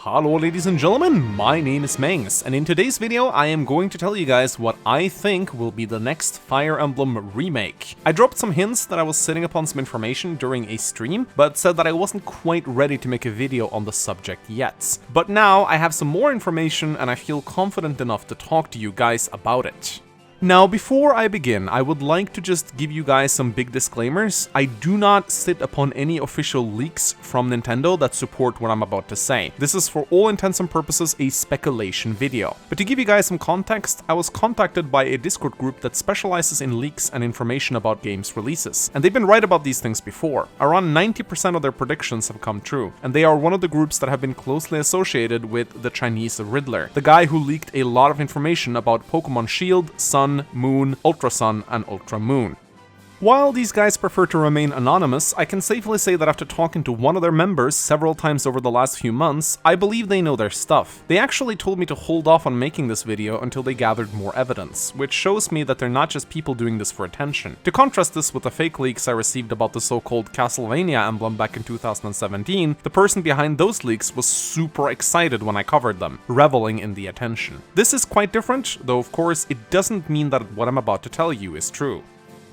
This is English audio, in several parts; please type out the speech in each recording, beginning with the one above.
Hello ladies and gentlemen, my name is Mangs, and in today's video I am going to tell you guys what I think will be the next Fire Emblem Remake. I dropped some hints that I was sitting upon some information during a stream, but said that I wasn't quite ready to make a video on the subject yet. But now I have some more information and I feel confident enough to talk to you guys about it. Now, before I begin, I would like to just give you guys some big disclaimers. I do not sit upon any official leaks from Nintendo that support what I'm about to say. This is for all intents and purposes a speculation video. But to give you guys some context, I was contacted by a Discord group that specializes in leaks and information about games releases. And they've been right about these things before. Around 90% of their predictions have come true. And they are one of the groups that have been closely associated with the Chinese Riddler, the guy who leaked a lot of information about Pokemon Shield, Sun, Moon, Ultra Sun, and Ultra Moon. While these guys prefer to remain anonymous, I can safely say that after talking to one of their members several times over the last few months, I believe they know their stuff. They actually told me to hold off on making this video until they gathered more evidence, which shows me that they're not just people doing this for attention. To contrast this with the fake leaks I received about the so-called Castlevania emblem back in 2017, the person behind those leaks was super excited when I covered them, reveling in the attention. This is quite different, though of course it doesn't mean that what I'm about to tell you is true.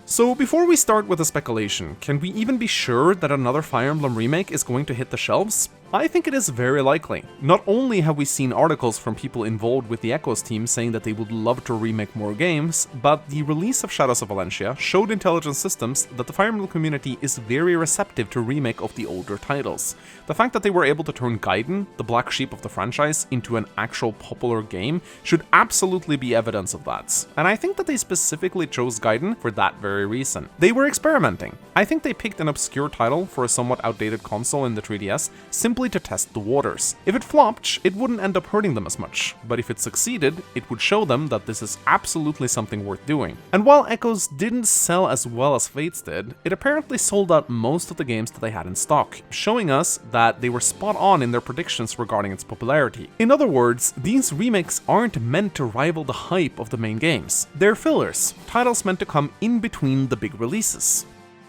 So before we start with the speculation, can we even be sure that another Fire Emblem remake is going to hit the shelves? I think it is very likely. Not only have we seen articles from people involved with the Echoes team saying that they would love to remake more games, but the release of Shadows of Valentia showed Intelligent Systems that the Fire Emblem community is very receptive to remake of the older titles. The fact that they were able to turn Gaiden, the black sheep of the franchise, into an actual popular game should absolutely be evidence of that. And I think that they specifically chose Gaiden for that very reason. They were experimenting. I think they picked an obscure title for a somewhat outdated console in the 3DS simply to test the waters. If it flopped, it wouldn't end up hurting them as much, but if it succeeded, it would show them that this is absolutely something worth doing. And while Echoes didn't sell as well as Fates did, it apparently sold out most of the games that they had in stock, showing us that they were spot on in their predictions regarding its popularity. In other words, these remakes aren't meant to rival the hype of the main games. They're fillers, titles meant to come in between the big releases.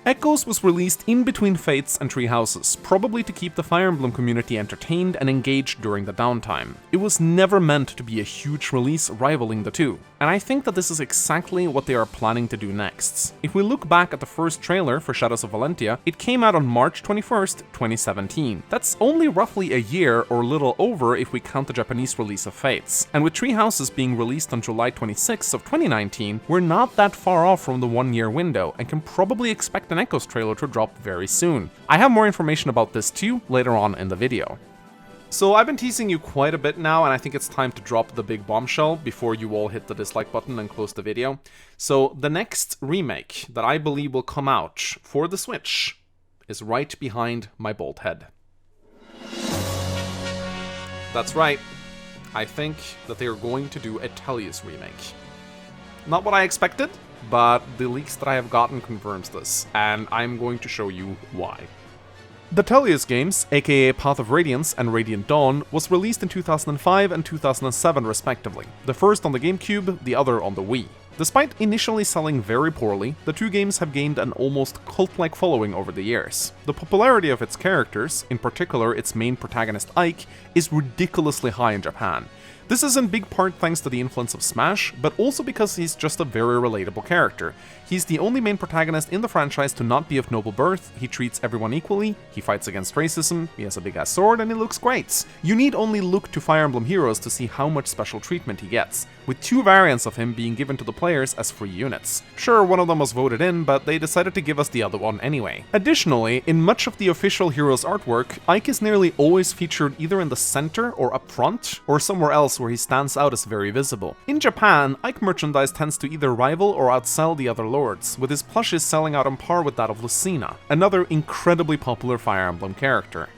Echoes was released in between Fates and Three Houses, probably to keep the Fire Emblem community entertained and engaged during the downtime. It was never meant to be a huge release rivaling the two, and I think that this is exactly what they are planning to do next. If we look back at the first trailer for Shadows of Valentia, it came out on March 21st, 2017. That's only roughly a year or little over if we count the Japanese release of Fates. And with Three Houses being released on July 26th of 2019, we're not that far off from the 1-year window and can probably expect an Echoes trailer to drop very soon. I have more information about this too later on in the video. So I've been teasing you quite a bit now, and I think it's time to drop the big bombshell before you all hit the dislike button and close the video. So the next remake that I believe will come out for the Switch is right behind my bald head. That's right. I think that they are going to do a Tellius remake. Not what I expected, but the leaks that I have gotten confirms this, and I'm going to show you why. The Tellius games, aka Path of Radiance and Radiant Dawn, was released in 2005 and 2007 respectively, the first on the GameCube, the other on the Wii. Despite initially selling very poorly, the two games have gained an almost cult-like following over the years. The popularity of its characters, in particular its main protagonist Ike, is ridiculously high in Japan. This is in big part thanks to the influence of Smash, but also because he's just a very relatable character. He's the only main protagonist in the franchise to not be of noble birth, he treats everyone equally, he fights against racism, he has a big ass sword, and he looks great. You need only look to Fire Emblem Heroes to see how much special treatment he gets, with 2 variants of him being given to the players as free units. Sure, one of them was voted in, but they decided to give us the other one anyway. Additionally, in much of the official Heroes artwork, Ike is nearly always featured either in the center or up front, or somewhere else where he stands out as very visible. In Japan, Ike merchandise tends to either rival or outsell the other lords, with his plushes selling out on par with that of Lucina, another incredibly popular Fire Emblem character.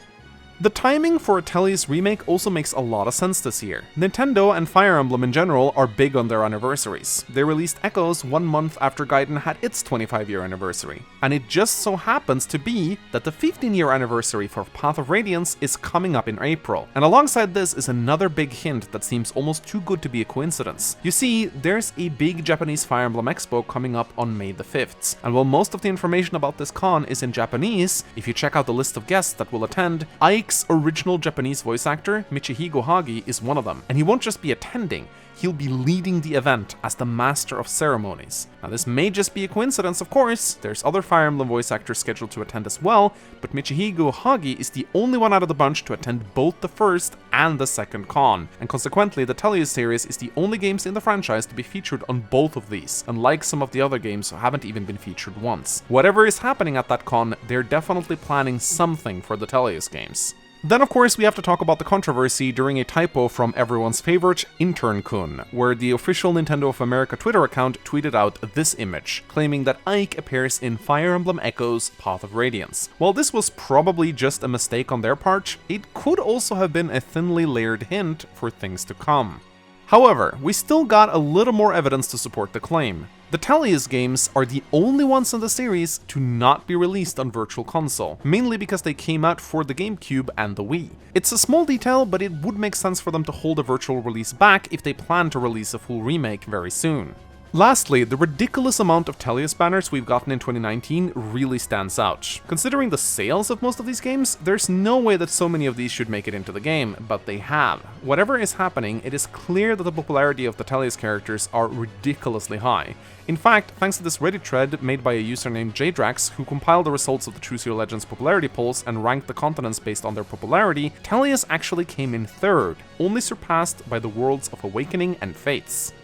The timing for a Tellius remake also makes a lot of sense this year. Nintendo and Fire Emblem in general are big on their anniversaries. They released Echoes 1 month after Gaiden had its 25-year anniversary. And it just so happens to be that the 15-year anniversary for Path of Radiance is coming up in April. And alongside this is another big hint that seems almost too good to be a coincidence. You see, there's a big Japanese Fire Emblem Expo coming up on May the 5th. And while most of the information about this con is in Japanese, if you check out the list of guests that will attend, Ike Ike's original Japanese voice actor, Michihiko Hagi, is one of them, and he won't just be attending, he'll be leading the event as the Master of Ceremonies. Now this may just be a coincidence, of course, there's other Fire Emblem voice actors scheduled to attend as well, but Michihiko Hagi is the only one out of the bunch to attend both the first and the second con, and consequently the Tellius series is the only games in the franchise to be featured on both of these, unlike some of the other games who haven't even been featured once. Whatever is happening at that con, they're definitely planning something for the Tellius games. Then of course we have to talk about the controversy during a typo from everyone's favorite, Intern-kun, where the official Nintendo of America Twitter account tweeted out this image, claiming that Ike appears in Fire Emblem Echo's Path of Radiance. While this was probably just a mistake on their part, it could also have been a thinly layered hint for things to come. However, we still got a little more evidence to support the claim. The Tellius games are the only ones in the series to not be released on Virtual Console, mainly because they came out for the GameCube and the Wii. It's a small detail, but it would make sense for them to hold a virtual release back if they plan to release a full remake very soon. Lastly, the ridiculous amount of Tellius banners we've gotten in 2019 really stands out. Considering the sales of most of these games, there's no way that so many of these should make it into the game, but they have. Whatever is happening, it is clear that the popularity of the Tellius characters are ridiculously high. In fact, thanks to this Reddit thread made by a user named Jdrax, who compiled the results of the Choose Your Legends popularity polls and ranked the continents based on their popularity, Tellius actually came in third, only surpassed by the worlds of Awakening and Fates.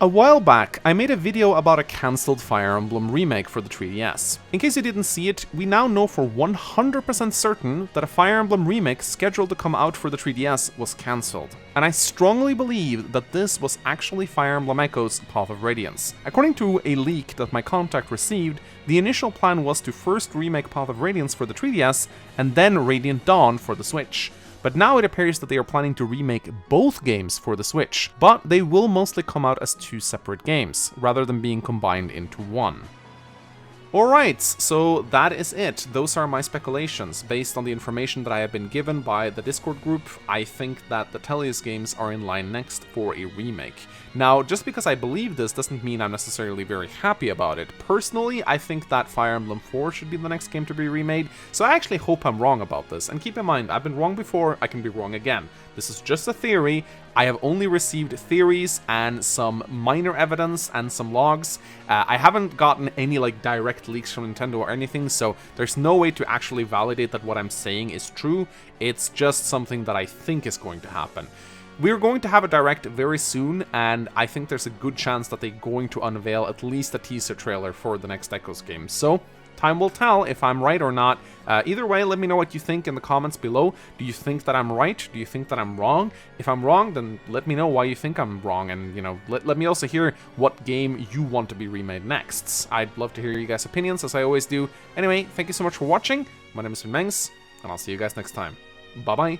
A while back, I made a video about a cancelled Fire Emblem remake for the 3DS. In case you didn't see it, we now know for 100% certain that a Fire Emblem remake scheduled to come out for the 3DS was cancelled. And I strongly believe that this was actually Fire Emblem Echo's Path of Radiance. According to a leak that my contact received, the initial plan was to first remake Path of Radiance for the 3DS, and then Radiant Dawn for the Switch. But now it appears that they are planning to remake both games for the Switch, but they will mostly come out as two separate games, rather than being combined into one. Alright, so that is it. Those are my speculations. Based on the information that I have been given by the Discord group, I think that the Tellius games are in line next for a remake. Now, just because I believe this doesn't mean I'm necessarily very happy about it. Personally, I think that Fire Emblem 4 should be the next game to be remade, so I actually hope I'm wrong about this. And keep in mind, I've been wrong before, I can be wrong again. This is just a theory. I have only received theories and some minor evidence and some logs. I haven't gotten any direct leaks from Nintendo or anything, so there's no way to actually validate that what I'm saying is true. It's just something that I think is going to happen. We're going to have a direct very soon, and I think there's a good chance that they're going to unveil at least a teaser trailer for the next Echoes game. So, time will tell if I'm right or not. Either way, let me know what you think in the comments below. Do you think that I'm right? Do you think that I'm wrong? If I'm wrong, then let me know why you think I'm wrong, and, you know, let me also hear what game you want to be remade next. I'd love to hear you guys' opinions, as I always do. Anyway, thank you so much for watching. My name is Mengs, and I'll see you guys next time. Bye-bye.